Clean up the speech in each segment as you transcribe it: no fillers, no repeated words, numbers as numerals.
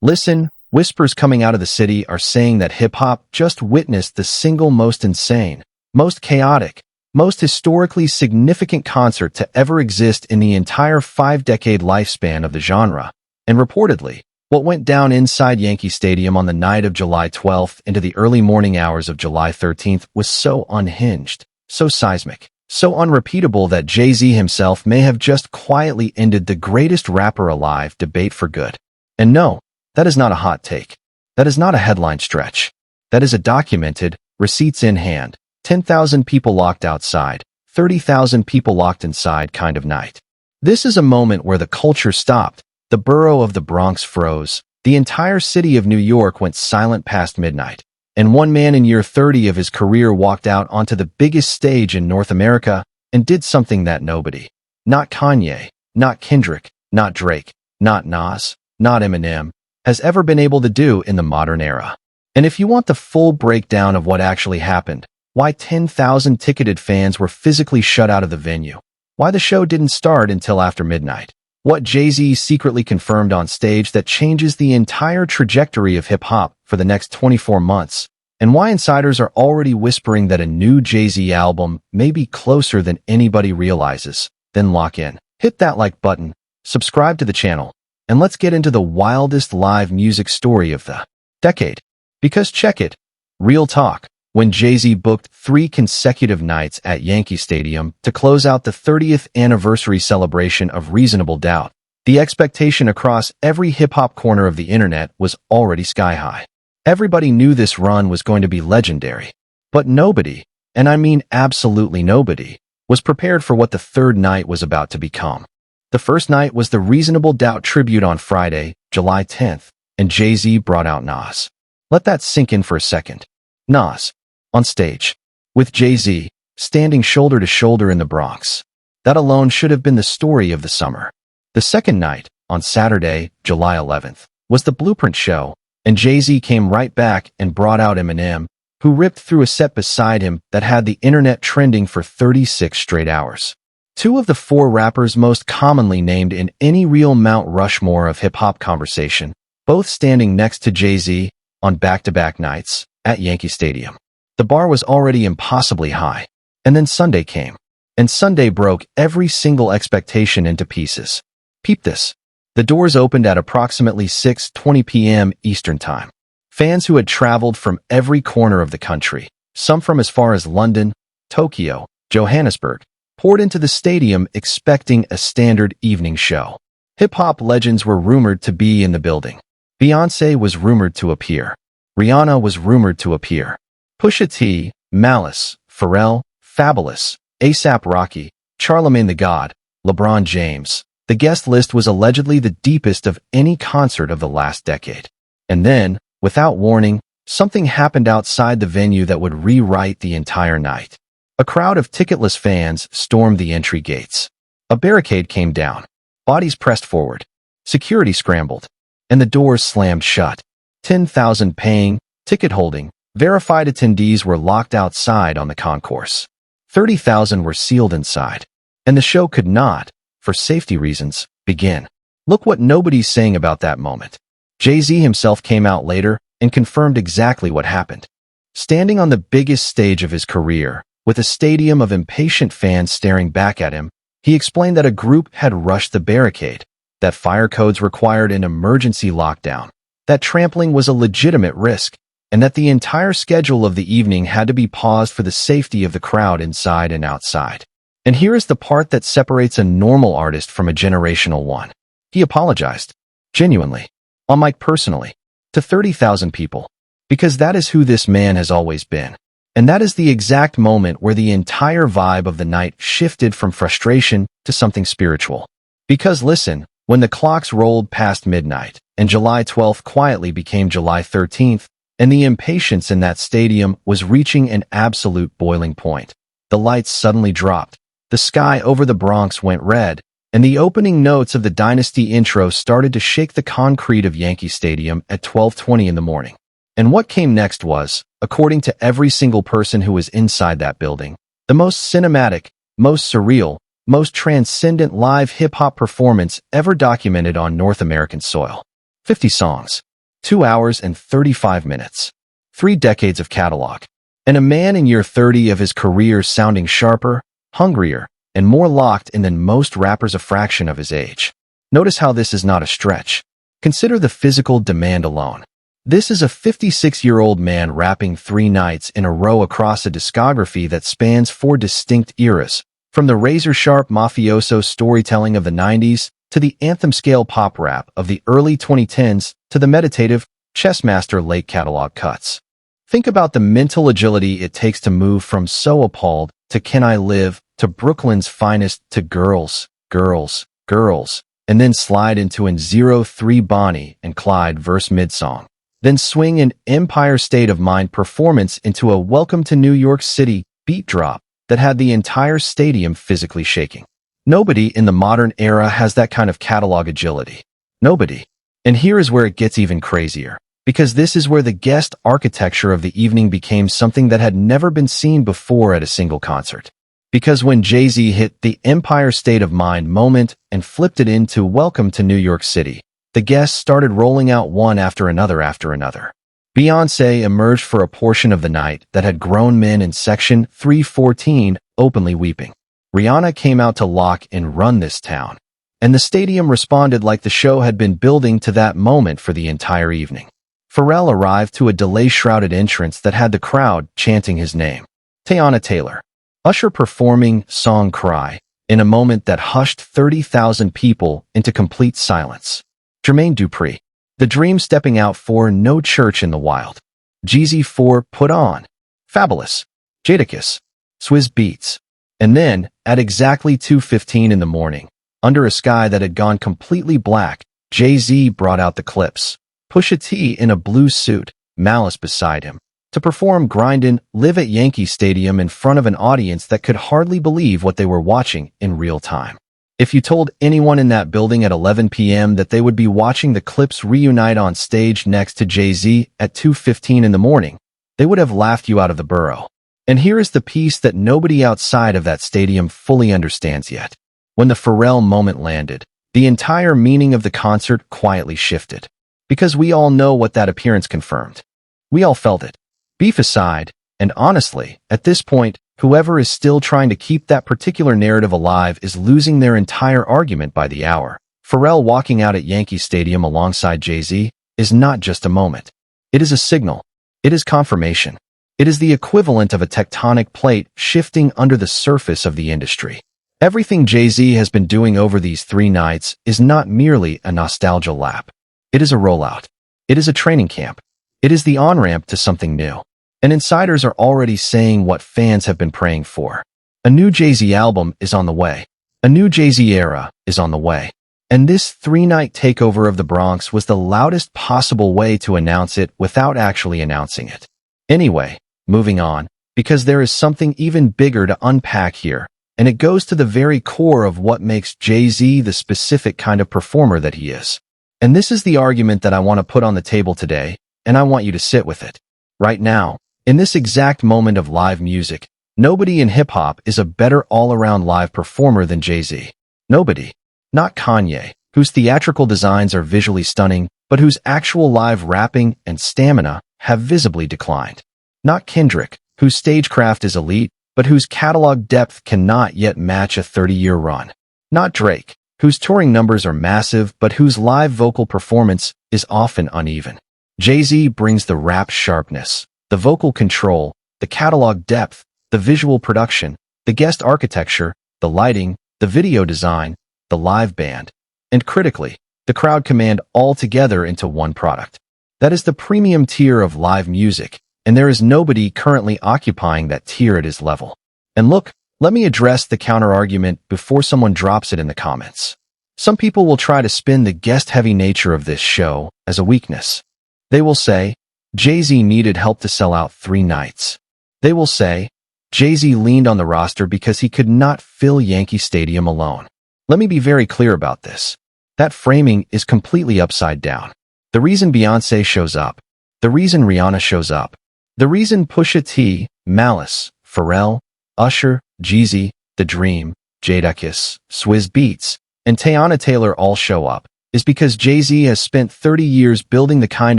Listen, whispers coming out of the city are saying that hip-hop just witnessed the single most insane, most chaotic, most historically significant concert to ever exist in the entire 5-decade lifespan of the genre. And reportedly, what went down inside Yankee Stadium on the night of July 12th into the early morning hours of July 13th was so unhinged, so seismic, so unrepeatable that Jay-Z himself may have just quietly ended the greatest rapper alive debate for good. And no, that is not a hot take. That is not a headline stretch. That is a documented, receipts in hand, 10,000 people locked outside, 30,000 people locked inside kind of night. This is a moment where the culture stopped, the borough of the Bronx froze, the entire city of New York went silent past midnight, and one man in year 30 of his career walked out onto the biggest stage in North America and did something that nobody, not Kanye, not Kendrick, not Drake, not Nas, not Eminem, has ever been able to do in the modern era. And if you want the full breakdown of what actually happened, why 10,000 ticketed fans were physically shut out of the venue, why the show didn't start until after midnight, what Jay-Z secretly confirmed on stage that changes the entire trajectory of hip-hop for the next 24 months, and why insiders are already whispering that a new Jay-Z album may be closer than anybody realizes, then lock in. Hit that like button, subscribe to the channel, and let's get into the wildest live music story of the decade. Because check it, real talk, when Jay-Z booked 3 consecutive nights at Yankee Stadium to close out the 30th anniversary celebration of Reasonable Doubt, the expectation across every hip-hop corner of the internet was already sky-high. Everybody knew this run was going to be legendary. But nobody, and I mean absolutely nobody, was prepared for what the third night was about to become. The first night was the Reasonable Doubt tribute on Friday, July 10th, and Jay-Z brought out Nas. Let that sink in for a second. Nas, on stage, with Jay-Z, standing shoulder to shoulder in the Bronx. That alone should have been the story of the summer. The second night, on Saturday, July 11th, was the Blueprint show, and Jay-Z came right back and brought out Eminem, who ripped through a set beside him that had the internet trending for 36 straight hours. 2 of the 4 rappers most commonly named in any real Mount Rushmore of hip-hop conversation, both standing next to Jay-Z on back-to-back nights at Yankee Stadium. The bar was already impossibly high, and then Sunday came, and Sunday broke every single expectation into pieces. Peep this. The doors opened at approximately 6:20 p.m. Eastern Time. Fans who had traveled from every corner of the country, some from as far as London, Tokyo, Johannesburg, poured into the stadium expecting a standard evening show. Hip-hop legends were rumored to be in the building. Beyoncé was rumored to appear. Rihanna was rumored to appear. Pusha T, Malice, Pharrell, Fabolous, A$AP Rocky, Charlemagne the God, LeBron James. The guest list was allegedly the deepest of any concert of the last decade. And then, without warning, something happened outside the venue that would rewrite the entire night. A crowd of ticketless fans stormed the entry gates. A barricade came down. Bodies pressed forward. Security scrambled. And the doors slammed shut. 10,000 paying, ticket-holding, verified attendees were locked outside on the concourse. 30,000 were sealed inside. And the show could not, for safety reasons, begin. Look what nobody's saying about that moment. Jay-Z himself came out later and confirmed exactly what happened. Standing on the biggest stage of his career, with a stadium of impatient fans staring back at him, he explained that a group had rushed the barricade, that fire codes required an emergency lockdown, that trampling was a legitimate risk, and that the entire schedule of the evening had to be paused for the safety of the crowd inside and outside. And here is the part that separates a normal artist from a generational one. He apologized, genuinely, on mic personally, to 30,000 people, because that is who this man has always been. And that is the exact moment where the entire vibe of the night shifted from frustration to something spiritual. Because listen, when the clocks rolled past midnight, and July 12th quietly became July 13th, and the impatience in that stadium was reaching an absolute boiling point, the lights suddenly dropped, the sky over the Bronx went red, and the opening notes of the Dynasty intro started to shake the concrete of Yankee Stadium at 12:20 in the morning. And what came next was, according to every single person who was inside that building, the most cinematic, most surreal, most transcendent live hip-hop performance ever documented on North American soil. 50 songs, 2 hours and 35 minutes. 3 decades of catalog. And a man in year 30 of his career sounding sharper, hungrier, and more locked in than most rappers a fraction of his age. Notice how this is not a stretch. Consider the physical demand alone. This is a 56-year-old man rapping 3 nights in a row across a discography that spans 4 distinct eras, from the razor-sharp mafioso storytelling of the 90s to the anthem-scale pop rap of the early 2010s to the meditative, chessmaster late catalog cuts. Think about the mental agility it takes to move from So Appalled to Can I Live to Brooklyn's Finest to Girls, Girls, Girls, and then slide into an 0-3 Bonnie and Clyde verse mid-song. Then swing an Empire State of Mind performance into a Welcome to New York City beat drop that had the entire stadium physically shaking. Nobody in the modern era has that kind of catalog agility. Nobody. And here is where it gets even crazier, because this is where the guest architecture of the evening became something that had never been seen before at a single concert. Because when Jay-Z hit the Empire State of Mind moment and flipped it into Welcome to New York City, the guests started rolling out one after another after another. Beyoncé emerged for a portion of the night that had grown men in Section 314 openly weeping. Rihanna came out to lock and run this town, and the stadium responded like the show had been building to that moment for the entire evening. Pharrell arrived to a delay-shrouded entrance that had the crowd chanting his name. Teyana Taylor. Usher performing Song Cry in a moment that hushed 30,000 people into complete silence. Jermaine Dupri. The Dream stepping out for No Church in the Wild. Jeezy for Put On. Fabolous. Jadakiss. Swizz Beatz. And then, at exactly 2:15 in the morning, under a sky that had gone completely black, Jay-Z brought out the Clipse. Pusha T in a blue suit, Malice beside him, to perform Grindin live at Yankee Stadium in front of an audience that could hardly believe what they were watching in real time. If you told anyone in that building at 11 p.m. that they would be watching the Clipse reunite on stage next to Jay-Z at 2:15 in the morning, they would have laughed you out of the burrow. And here is the piece that nobody outside of that stadium fully understands yet. When the Pharrell moment landed, the entire meaning of the concert quietly shifted. Because we all know what that appearance confirmed. We all felt it. Beef aside, and honestly, at this point, whoever is still trying to keep that particular narrative alive is losing their entire argument by the hour. Pharrell walking out at Yankee Stadium alongside Jay-Z is not just a moment. It is a signal. It is confirmation. It is the equivalent of a tectonic plate shifting under the surface of the industry. Everything Jay-Z has been doing over these 3 nights is not merely a nostalgia lap. It is a rollout. It is a training camp. It is the on-ramp to something new. And insiders are already saying what fans have been praying for. A new Jay-Z album is on the way. A new Jay-Z era is on the way. And this 3-night takeover of the Bronx was the loudest possible way to announce it without actually announcing it. Anyway, moving on, because there is something even bigger to unpack here, and it goes to the very core of what makes Jay-Z the specific kind of performer that he is. And this is the argument that I want to put on the table today, and I want you to sit with it. Right now, in this exact moment of live music, nobody in hip-hop is a better all-around live performer than Jay-Z. Nobody. Not Kanye, whose theatrical designs are visually stunning, but whose actual live rapping and stamina have visibly declined. Not Kendrick, whose stagecraft is elite, but whose catalog depth cannot yet match a 30-year run. Not Drake, whose touring numbers are massive, but whose live vocal performance is often uneven. Jay-Z brings the rap sharpness, the vocal control, the catalog depth, the visual production, the guest architecture, the lighting, the video design, the live band, and critically, the crowd command all together into one product. That is the premium tier of live music, and there is nobody currently occupying that tier at his level. And look, let me address the counter-argument before someone drops it in the comments. Some people will try to spin the guest-heavy nature of this show as a weakness. They will say, Jay-Z needed help to sell out 3 nights. They will say, Jay-Z leaned on the roster because he could not fill Yankee Stadium alone. Let me be very clear about this. That framing is completely upside down. The reason Beyoncé shows up, the reason Rihanna shows up, the reason Pusha T, Malice, Pharrell, Usher, Jeezy, The Dream, Jadakiss, Swizz Beatz, and Teyana Taylor all show up is because Jay-Z has spent 30 years building the kind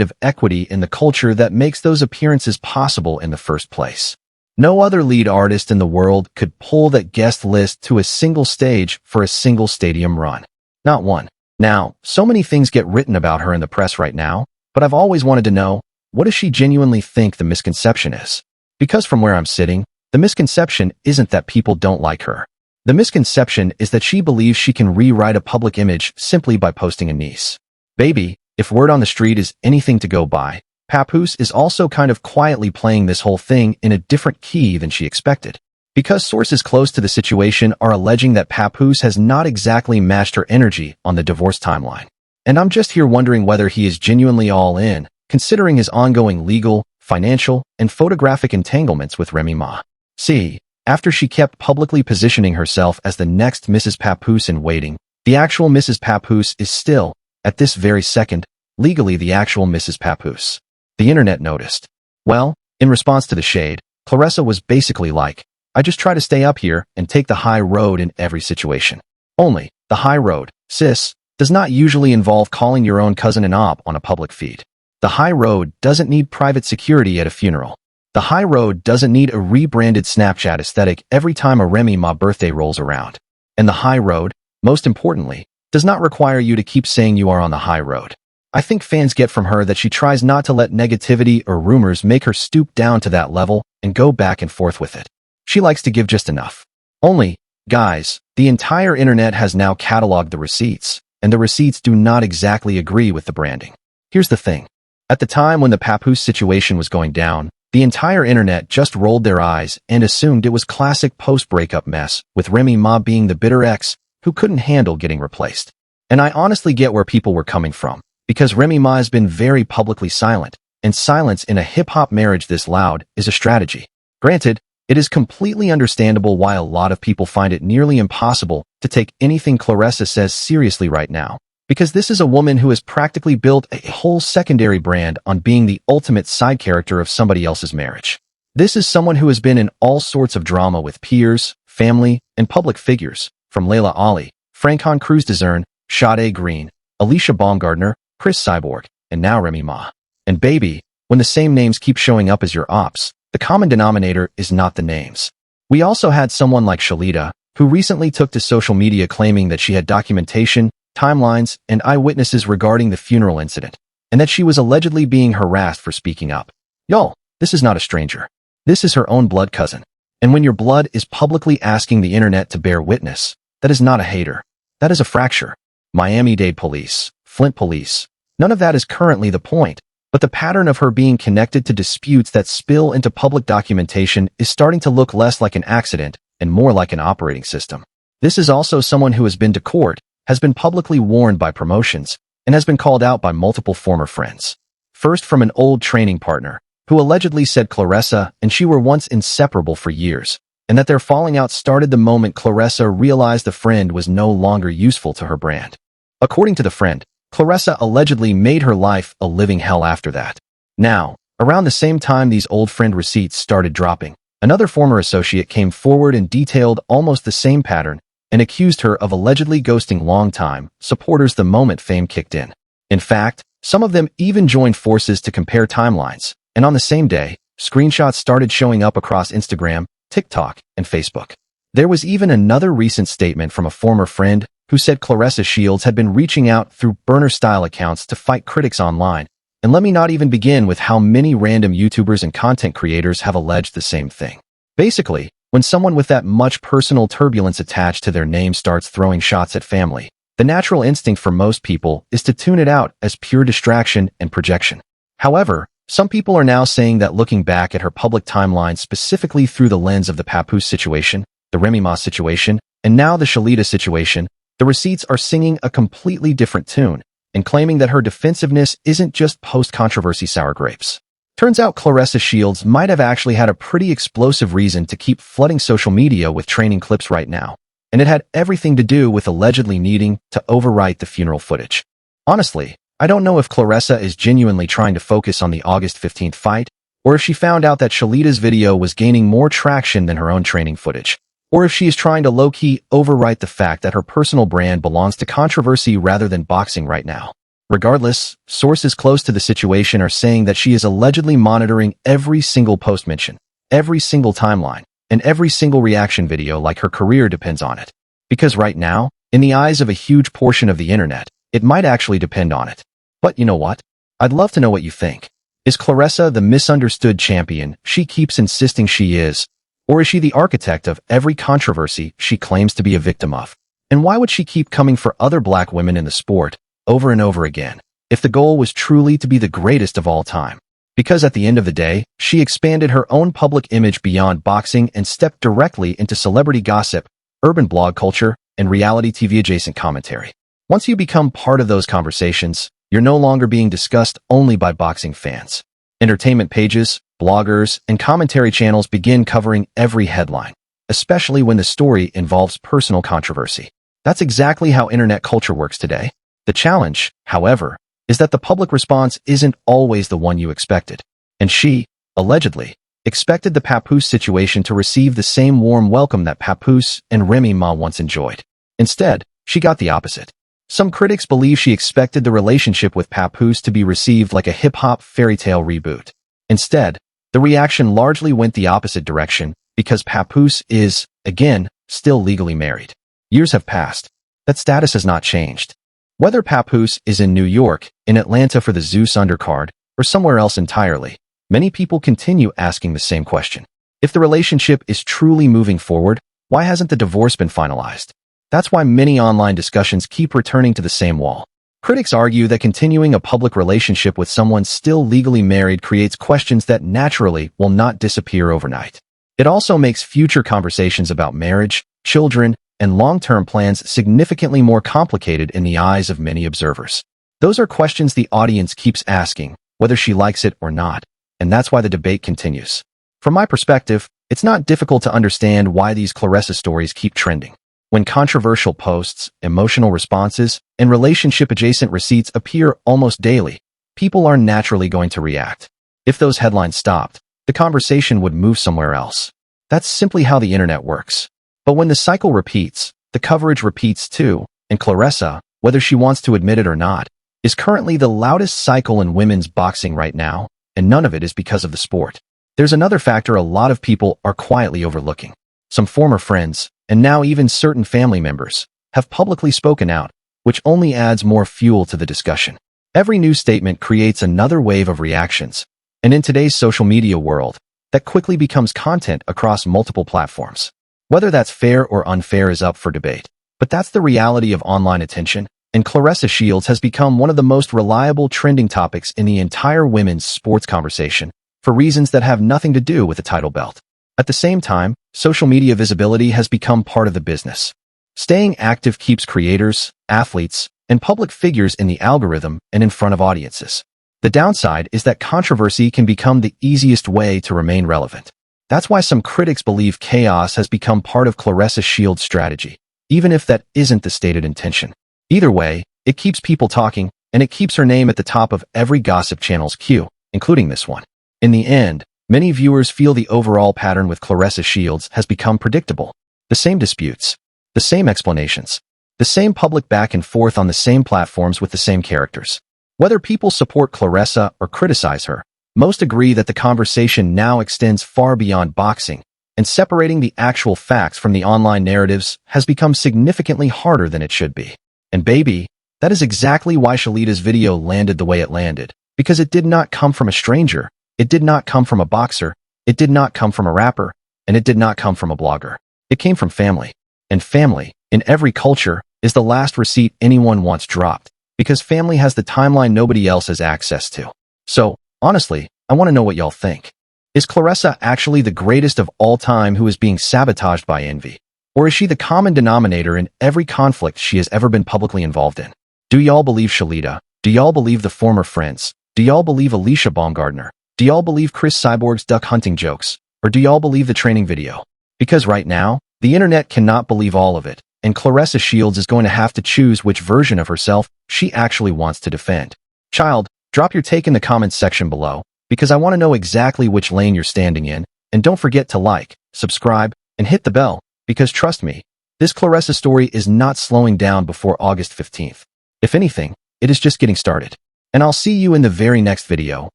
of equity in the culture that makes those appearances possible in the first place. No other lead artist in the world could pull that guest list to a single stage for a single stadium run. Not one. Now, so many things get written about her in the press right now, but I've always wanted to know, what does she genuinely think the misconception is? Because from where I'm sitting, the misconception isn't that people don't like her. The misconception is that she believes she can rewrite a public image simply by posting a niece. Baby, if word on the street is anything to go by, Papoose is also kind of quietly playing this whole thing in a different key than she expected. Because sources close to the situation are alleging that Papoose has not exactly matched her energy on the divorce timeline. And I'm just here wondering whether he is genuinely all in, considering his ongoing legal, financial, and photographic entanglements with Remy Ma. See, after she kept publicly positioning herself as the next Mrs. Papoose in waiting, the actual Mrs. Papoose is still, at this very second, legally the actual Mrs. Papoose. The internet noticed. Well, in response to the shade, Claressa was basically like, I just try to stay up here and take the high road in every situation. Only, the high road, sis, does not usually involve calling your own cousin an op on a public feed. The high road doesn't need private security at a funeral. The high road doesn't need a rebranded Snapchat aesthetic every time a Remy Ma birthday rolls around. And the high road, most importantly, does not require you to keep saying you are on the high road. I think fans get from her that she tries not to let negativity or rumors make her stoop down to that level and go back and forth with it. She likes to give just enough. Only, guys, the entire internet has now cataloged the receipts, and the receipts do not exactly agree with the branding. Here's the thing. At the time when the Papoose situation was going down, the entire internet just rolled their eyes and assumed it was classic post-breakup mess, with Remy Ma being the bitter ex who couldn't handle getting replaced. And I honestly get where people were coming from, because Remy Ma has been very publicly silent, and silence in a hip-hop marriage this loud is a strategy. Granted, it is completely understandable why a lot of people find it nearly impossible to take anything Claressa says seriously right now, because this is a woman who has practically built a whole secondary brand on being the ultimate side character of somebody else's marriage. This is someone who has been in all sorts of drama with peers, family, and public figures, from Layla Ali, Franchon Cruz Dezern, Sade Green, Alicia Baumgardner, Chris Cyborg, and now Remy Ma. And baby, when the same names keep showing up as your ops, the common denominator is not the names. We also had someone like Shalita, who recently took to social media claiming that she had documentation, timelines, and eyewitnesses regarding the funeral incident, and that she was allegedly being harassed for speaking up. Y'all, this is not a stranger. This is her own blood cousin. And when your blood is publicly asking the internet to bear witness, that is not a hater. That is a fracture. Miami-Dade police, Flint police. None of that is currently the point, but the pattern of her being connected to disputes that spill into public documentation is starting to look less like an accident and more like an operating system. This is also someone who has been to court, has been publicly warned by promotions, and has been called out by multiple former friends. First from an old training partner, who allegedly said Claressa and she were once inseparable for years, and that their falling out started the moment Claressa realized the friend was no longer useful to her brand. According to the friend, Claressa allegedly made her life a living hell after that. Now, around the same time these old friend receipts started dropping, another former associate came forward and detailed almost the same pattern and accused her of allegedly ghosting longtime supporters the moment fame kicked in. In fact, some of them even joined forces to compare timelines, and on the same day, screenshots started showing up across Instagram, TikTok, and Facebook. There was even another recent statement from a former friend who said Claressa Shields had been reaching out through burner-style accounts to fight critics online, and let me not even begin with how many random YouTubers and content creators have alleged the same thing. Basically, when someone with that much personal turbulence attached to their name starts throwing shots at family, the natural instinct for most people is to tune it out as pure distraction and projection. However, some people are now saying that looking back at her public timeline specifically through the lens of the Papoose situation, the Remy Ma situation, and now the Shalita situation, the receipts are singing a completely different tune and claiming that her defensiveness isn't just post-controversy sour grapes. Turns out Claressa Shields might have actually had a pretty explosive reason to keep flooding social media with training clips right now, and it had everything to do with allegedly needing to overwrite the funeral footage. Honestly, I don't know if Claressa is genuinely trying to focus on the August 15th fight, or if she found out that Shalita's video was gaining more traction than her own training footage. or if she is trying to low-key overwrite the fact that her personal brand belongs to controversy rather than boxing right now. Regardless, sources close to the situation are saying that she is allegedly monitoring every single post mention, every single timeline, and every single reaction video like her career depends on it. Because right now, in the eyes of a huge portion of the internet, it might actually depend on it. But you know what? I'd love to know what you think. Is Claressa the misunderstood champion she keeps insisting she is, or is she the architect of every controversy she claims to be a victim of? And why would she keep coming for other black women in the sport over and over again, if the goal was truly to be the greatest of all time? Because at the end of the day, she expanded her own public image beyond boxing and stepped directly into celebrity gossip, urban blog culture, and reality TV-adjacent commentary. Once you become part of those conversations, you're no longer being discussed only by boxing fans. Entertainment pages, bloggers, and commentary channels begin covering every headline, especially when the story involves personal controversy. That's exactly how internet culture works today. The challenge, however, is that the public response isn't always the one you expected. And she, allegedly, expected the Papoose situation to receive the same warm welcome that Papoose and Remy Ma once enjoyed. Instead, she got the opposite. Some critics believe she expected the relationship with Papoose to be received like a hip-hop fairy tale reboot. Instead, the reaction largely went the opposite direction because Papoose is, again, still legally married. Years have passed. That status has not changed. Whether Papoose is in New York, in Atlanta for the Zeus undercard, or somewhere else entirely, many people continue asking the same question. If the relationship is truly moving forward, why hasn't the divorce been finalized? That's why many online discussions keep returning to the same wall. Critics argue that continuing a public relationship with someone still legally married creates questions that naturally will not disappear overnight. It also makes future conversations about marriage, children, and long-term plans significantly more complicated in the eyes of many observers. Those are questions the audience keeps asking, whether she likes it or not, and that's why the debate continues. From my perspective, it's not difficult to understand why these Claressa stories keep trending. When controversial posts, emotional responses, and relationship-adjacent receipts appear almost daily, people are naturally going to react. If those headlines stopped, the conversation would move somewhere else. That's simply how the internet works. But when the cycle repeats, the coverage repeats too, and Claressa, whether she wants to admit it or not, is currently the loudest cycle in women's boxing right now, and none of it is because of the sport. There's another factor a lot of people are quietly overlooking. Some former friends, and now even certain family members, have publicly spoken out, which only adds more fuel to the discussion. Every news statement creates another wave of reactions, and in today's social media world, that quickly becomes content across multiple platforms. Whether that's fair or unfair is up for debate, but that's the reality of online attention, and Claressa Shields has become one of the most reliable trending topics in the entire women's sports conversation, for reasons that have nothing to do with the title belt. At the same time, social media visibility has become part of the business. Staying active keeps creators, athletes, and public figures in the algorithm and in front of audiences. The downside is that controversy can become the easiest way to remain relevant. That's why some critics believe chaos has become part of Claressa Shields' strategy, even if that isn't the stated intention. Either way, it keeps people talking, and it keeps her name at the top of every gossip channel's queue, including this one. In the end, many viewers feel the overall pattern with Claressa Shields has become predictable. The same disputes, the same explanations, the same public back and forth on the same platforms with the same characters. Whether people support Claressa or criticize her, most agree that the conversation now extends far beyond boxing, and separating the actual facts from the online narratives has become significantly harder than it should be. And baby, that is exactly why Shalita's video landed the way it landed, because it did not come from a stranger. It did not come from a boxer, it did not come from a rapper, and it did not come from a blogger. It came from family. And family, in every culture, is the last receipt anyone wants dropped, because family has the timeline nobody else has access to. So, honestly, I want to know what y'all think. Is Claressa actually the greatest of all time who is being sabotaged by envy? Or is she the common denominator in every conflict she has ever been publicly involved in? Do y'all believe Shalita? Do y'all believe the former friends? Do y'all believe Alicia Baumgardner? Do y'all believe Chris Cyborg's duck hunting jokes? Or do y'all believe the training video? Because right now, the internet cannot believe all of it, and Claressa Shields is going to have to choose which version of herself she actually wants to defend. Child, drop your take in the comments section below, because I want to know exactly which lane you're standing in, and don't forget to like, subscribe, and hit the bell, Because trust me, this Claressa story is not slowing down before August 15th. If anything, it is just getting started. And I'll see you in the very next video,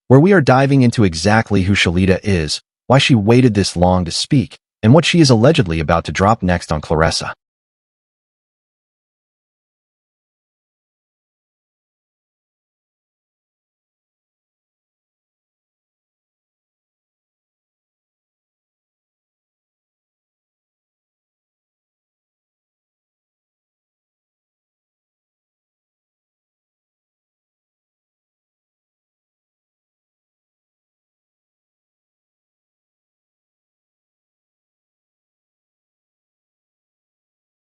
where we are diving into exactly who Shalita is, why she waited this long to speak, and what she is allegedly about to drop next on Claressa.